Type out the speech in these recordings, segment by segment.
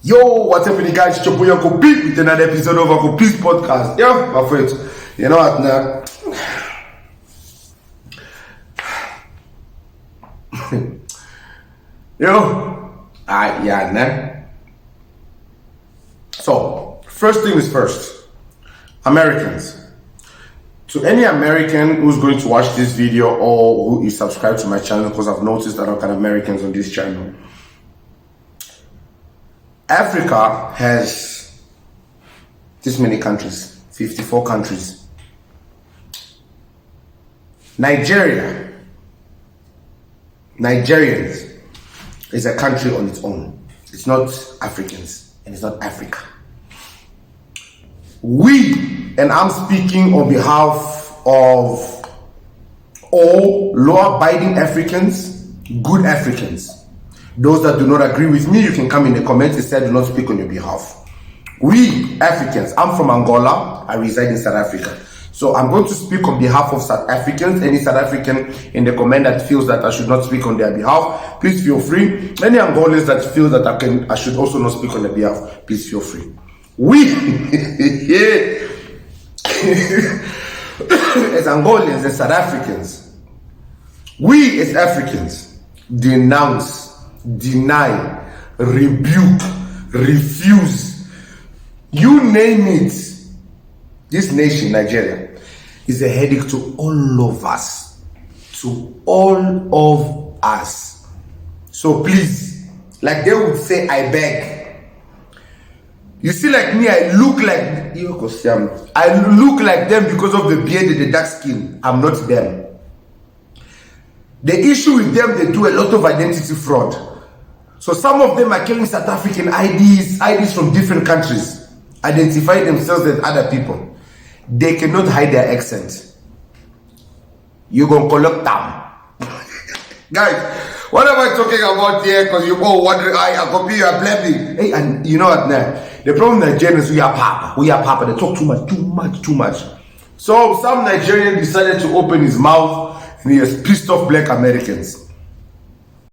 Yo, what's up, you guys? It's your boy Uncle Pete with another episode of Uncle Pete's podcast. Yeah, my friends. You know what now? Nah. So, first thing is first. Americans. To any American who's going to watch this video or who is subscribed to my channel, because I've noticed that I've got Americans on this channel. Africa has this many countries, 54 countries. Nigerians is a country on its own. It's not Africans and it's not Africa. We, and I'm speaking on behalf of all law-abiding Africans, good Africans. Those that do not agree with me, you can come in the comments and say I do not speak on your behalf. We Africans, I'm from Angola, I reside in South Africa. So I'm going to speak on behalf of South Africans. Any South African in the comment that feels that I should not speak on their behalf, please feel free. Any Angolans that feel that I should also not speak on their behalf, please feel free. We, as Angolans and South Africans, we as Africans denounce, deny, rebuke, refuse, you name it. This nation, Nigeria, is a headache to all of us. To all of us. So please, like they would say, I beg. You see, like me, I look like them because of the beard and the dark skin. I'm not them. The issue with them, they do a lot of identity fraud. So some of them are carrying South African IDs from different countries, identify themselves as other people. They cannot hide their accent. You're going to collect them. Guys, what am I talking about here? Because you're all wondering, I copy, you are blaming. Hey, and you know what now? The problem with Nigerians, we are papa. They talk too much. So some Nigerian decided to open his mouth and he has pissed off black Americans.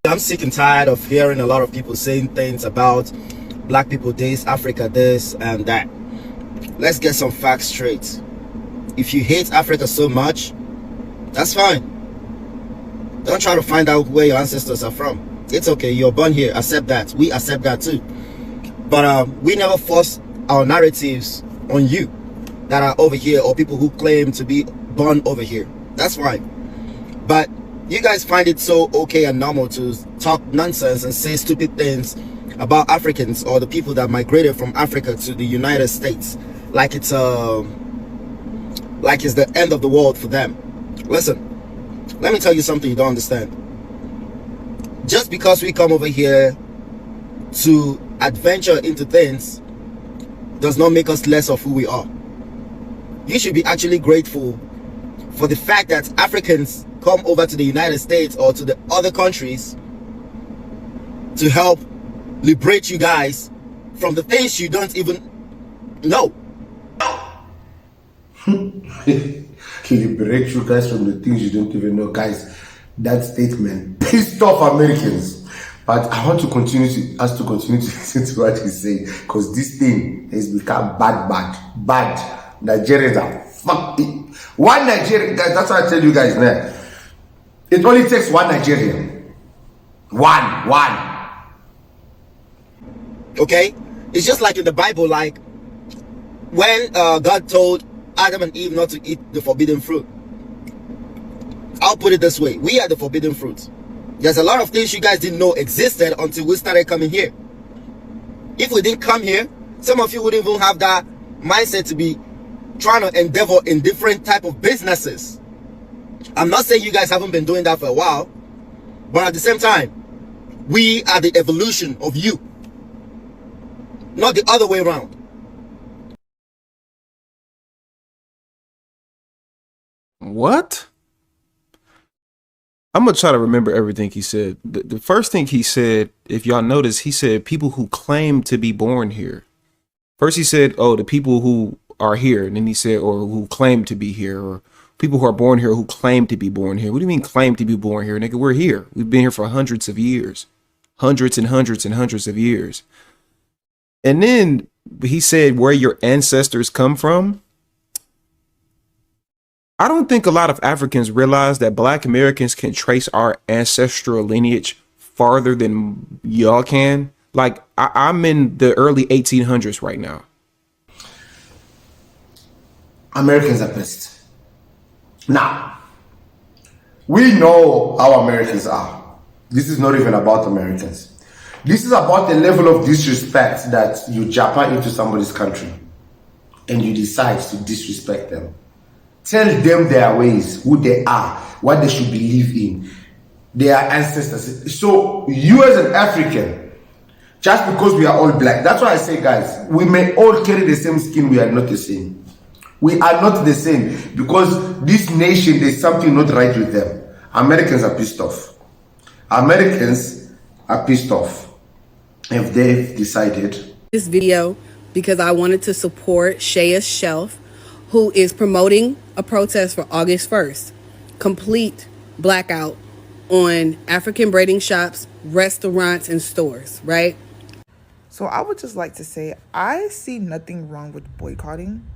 I'm sick and tired of hearing a lot of people saying things about black people this, Africa this and that. Let's get some facts straight. If you hate Africa so much, that's fine. Don't try to find out where your ancestors are from. It's okay, you're born here, accept that. We accept that too. But we never force our narratives on you that are over here or people who claim to be born over here. That's fine. But you guys find it so okay and normal to talk nonsense and say stupid things about Africans or the people that migrated from Africa to the United States like it's the end of the world for them. Listen, let me tell you something you don't understand. Just because we come over here to adventure into things does not make us less of who we are. You should be actually grateful for the fact that Africans come over to the United States or to the other countries to help liberate you guys from the things you don't even know. Liberate you guys from the things you don't even know. Guys, that statement pissed off Americans. But I want to continue to listen to what he's saying, because this thing has become bad. Nigerians are fucking one Nigerian, guys. That's what I tell you guys now. It only takes one Nigerian. One. Okay? It's just like in the Bible, like when God told Adam and Eve not to eat the forbidden fruit. I'll put it this way. We are the forbidden fruit. There's a lot of things you guys didn't know existed until we started coming here. If we didn't come here, some of you wouldn't even have that mindset to be trying to endeavor in different type of businesses. I'm not saying you guys haven't been doing that for a while, but at the same time, we are the evolution of you, not the other way around. What? I'm gonna try to remember everything he said. The first thing he said, if y'all notice, he said people who claim to be born here. First he said, oh, the people who are here, and then he said, or who claim to be here, or people who are born here who claim to be born here. What do you mean claim to be born here, nigga? We're here. We've been here for hundreds of years. Hundreds and hundreds and hundreds of years. And then he said where your ancestors come from. I don't think a lot of Africans realize that Black Americans can trace our ancestral lineage farther than y'all can. Like, I'm in the early 1800s right now. Americans are pissed. Now, we know how Americans are. This is not even about Americans. This is about the level of disrespect that you Japan into somebody's country and you decide to disrespect them. Tell them their ways, who they are, what they should believe in, their ancestors. So you as an African, just because we are all black, that's why I say, guys, we may all carry the same skin, we are not the same. We are not the same because this nation, there's something not right with them. Americans are pissed off. Americans are pissed off if they've decided. This video because I wanted to support Shaya's Shelf, who is promoting a protest for August 1st. Complete blackout on African braiding shops, restaurants, and stores, right? So I would just like to say, I see nothing wrong with boycotting.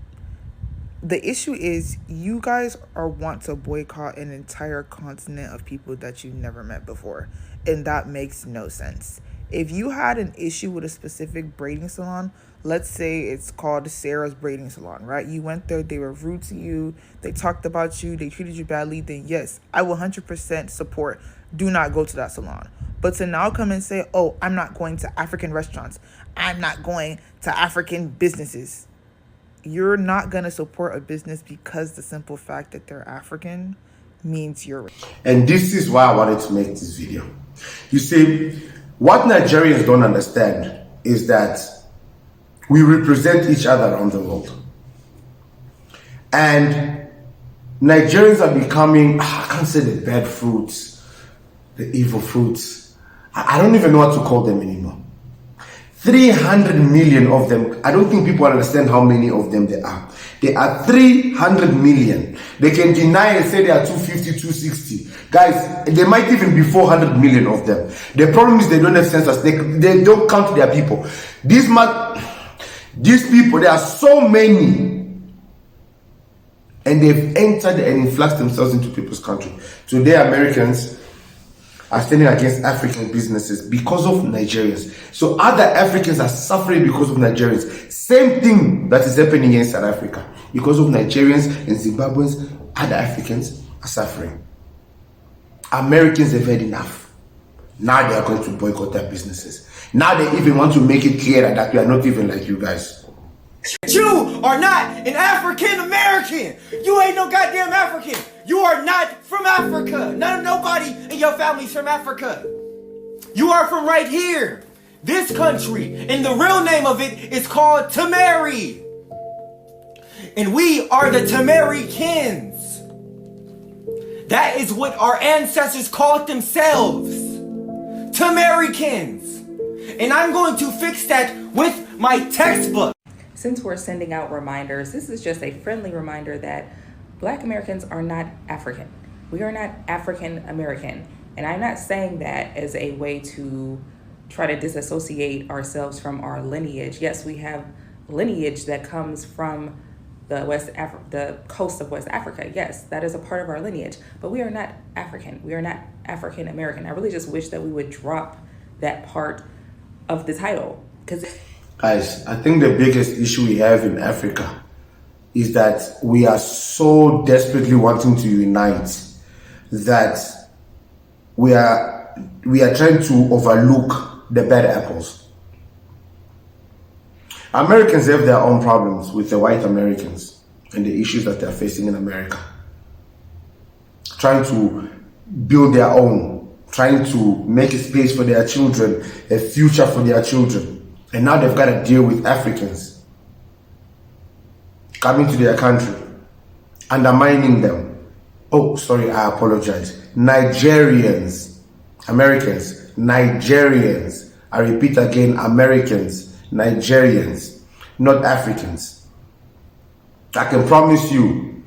The issue is you guys want to boycott an entire continent of people that you've never met before. And that makes no sense. If you had an issue with a specific braiding salon, let's say it's called Sarah's Braiding Salon, right? You went there, they were rude to you, they talked about you, they treated you badly, then yes, I will 100% support, do not go to that salon. But to now come and say, oh, I'm not going to African restaurants, I'm not going to African businesses. You're not going to support a business because the simple fact that they're African means you're racist. And this is why I wanted to make this video. You see, what Nigerians don't understand is that we represent each other around the world. And Nigerians are becoming, I can't say the bad fruits, the evil fruits. I don't even know what to call them anymore. 300 million of them. I don't think people understand how many of them there are. There are 300 million. They can deny and say there are 250, 260. Guys, there might even be 400 million of them. The problem is they don't have census. They don't count their people. These people, there are so many. And they've entered and influxed themselves into people's country. Today, Americans are standing against African businesses because of Nigerians. So other Africans are suffering because of Nigerians. Same thing that is happening in South Africa. Because of Nigerians and Zimbabweans, other Africans are suffering. Americans have had enough. Now they are going to boycott their businesses. Now they even want to make it clear that we are not even like you guys. You are not an African American. You ain't no goddamn African. You are not from Africa. Nobody in your family's from Africa. You are from right here. This country. And the real name of it is called Tamari. And we are the Tamarikins. That is what our ancestors called themselves. Tamarikins. And I'm going to fix that with my textbook. Since we're sending out reminders, this is just a friendly reminder that Black Americans are not African. We are not African American. And I'm not saying that as a way to try to disassociate ourselves from our lineage. Yes, we have lineage that comes from the coast of West Africa. Yes, that is a part of our lineage. But we are not African. We are not African American. I really just wish that we would drop that part of the title. Guys, I think the biggest issue we have in Africa is that we are so desperately wanting to unite that we are trying to overlook the bad apples. Americans have their own problems with the white Americans and the issues that they're facing in America. Trying to build their own, trying to make a space for their children, a future for their children. And now they've got to deal with Africans coming to their country, undermining them. Oh, sorry, I apologize. Nigerians, Americans, Nigerians. I repeat again, Americans, Nigerians, not Africans. I can promise you,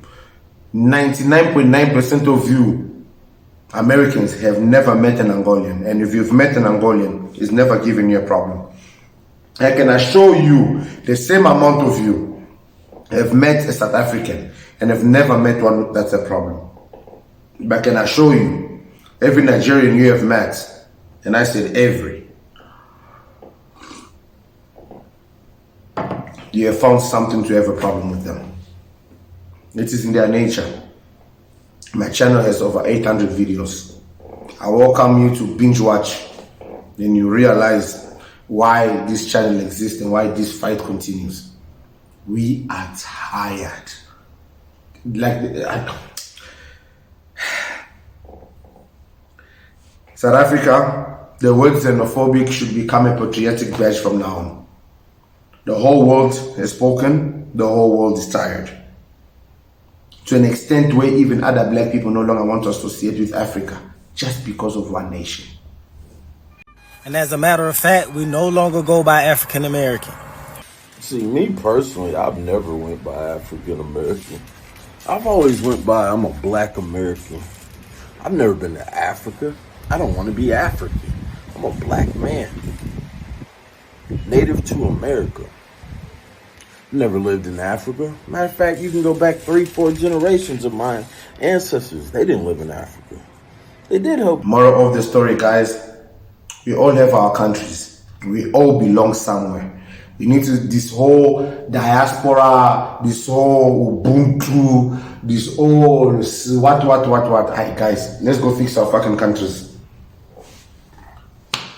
99.9% of you Americans have never met an Angolan. And if you've met an Angolan, it's never given you a problem. I can assure you the same amount of you have met a South African and have never met one that's a problem. But I can assure you, every Nigerian you have met, and I said every, you have found something to have a problem with them. It is in their nature. My channel has over 800 videos. I welcome you to binge watch. Then you realize why this channel exists and why this fight continues. We are tired. South Africa, the word xenophobic should become a patriotic badge from now on. The whole world has spoken, the whole world is tired. To an extent where even other black people no longer want to associate with Africa just because of one nation. And as a matter of fact, we no longer go by African American. See, me personally, I've never went by African American. I've always went by I'm a black American. I've never been to Africa. I don't want to be African. I'm a black man. Native to America. Never lived in Africa. Matter of fact, you can go back 3-4 generations of my ancestors. They didn't live in Africa. They did help. Moral of the story, guys, we all have our countries. We all belong somewhere. We need to, this whole diaspora, this whole Ubuntu, this whole what. Hey, guys, let's go fix our fucking countries.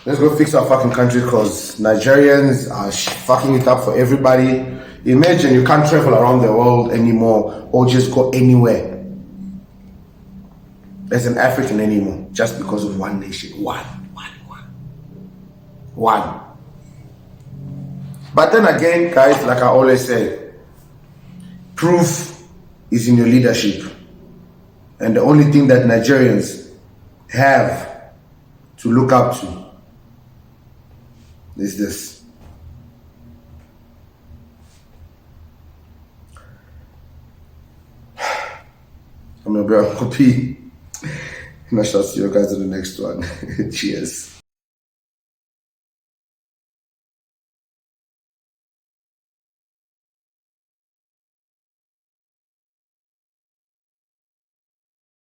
Let's go fix our fucking country because Nigerians are fucking it up for everybody. Imagine you can't travel around the world anymore or just go anywhere as an African anymore just because of one nation. One. But then again, guys, like I always say, proof is in your leadership. And the only thing that Nigerians have to look up to is this. I'm your bro, Uncle P. And I shall see you guys in the next one. Cheers.